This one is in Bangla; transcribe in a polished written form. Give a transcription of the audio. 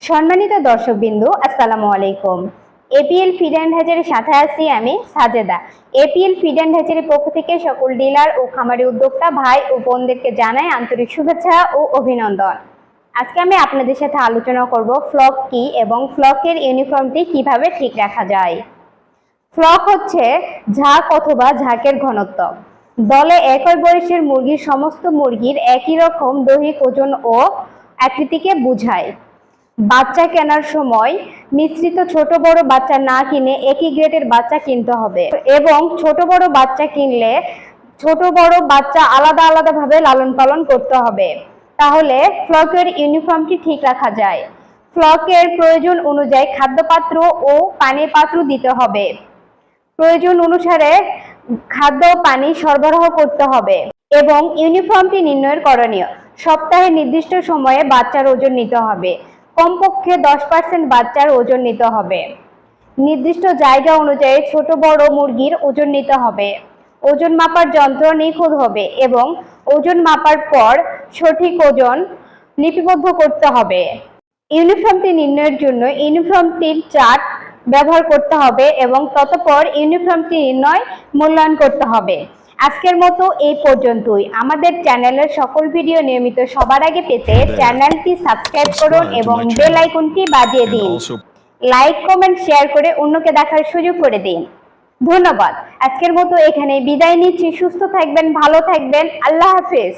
সম্মানিত দর্শকবৃন্দ, আসসালামু আলাইকুম। এপিএল ফিড অ্যান্ড হ্যাচারির সাথে আছি আমি সাজেদা। এপিএল ফিড অ্যান্ড হ্যাচারির পক্ষ থেকে সকল ডিলার ও খামারি উদ্যোক্তা ভাই ও বোনদেরকে জানাই আন্তরিক শুভেচ্ছা ও অভিনন্দন। আজকে আমি আপনাদের সাথে আলোচনা করব ফ্লক কি এবং ফ্লকের ইউনিফর্মটি কিভাবে ঠিক রাখা যায়। ফ্লক হচ্ছে ঝাঁক অথবা ঝাঁকের ঘনত্ব। দলে একই বয়সের মুরগির সমস্ত মুরগির একই রকম দৈহিক ওজন ও আকৃতিকে বোঝায়। বাচ্চা কেনার সময় মিশ্রিত ছোট বড় বাচ্চা না কিনে একই গ্রেডের বাচ্চা কিনতে হবে এবং ছোট বড় বাচ্চা কিনলে ছোট বড় বাচ্চা আলাদা আলাদাভাবে লালন পালন করতে হবে, তাহলে ফ্লকের ইউনিফর্মটি ঠিক রাখা যায়। ফ্লকের প্রয়োজন অনুযায়ী খাদ্যপাত্র ও পানির পাত্র দিতে হবে। প্রয়োজন অনুসারে খাদ্য ও পানি সরবরাহ করতে হবে এবং ইউনিফর্মটি নির্ণয়ের করণীয়। সপ্তাহে নির্দিষ্ট সময়ে বাচ্চার ওজন নিতে হবে। কমপক্ষে 10% বাচ্চার ওজন নিতে হবে। নির্দিষ্ট জায়গা অনুযায়ী ছোট বড় মুরগির ওজন নিতে হবে। ওজন মাপার যন্ত্র নিখুঁত হবে এবং ওজন মাপার পর সঠিক ওজন লিপিবদ্ধ করতে হবে। ইউনিফর্মটি নির্ণয়ের জন্য ইউনিফর্মটির চার্ট ব্যবহার করতে হবে এবং ততপর ইউনিফর্মটি নির্ণয় মূল্যায়ন করতে হবে। আজকের মতো এই পর্যন্তই। আমাদের চ্যানেলের সকল ভিডিও নিয়মিত সবার আগে পেতে চ্যানেলটি সাবস্ক্রাইব করুন এবং বেল আইকনটি বাজিয়ে দিন। লাইক, কমেন্ট, শেয়ার করে অন্যকে দেখার সুযোগ করে দিন। ধন্যবাদ। আজকের মতো এখানে বিদায় নিচ্ছি। সুস্থ থাকবেন, ভালো থাকবেন। আল্লাহ হাফেজ।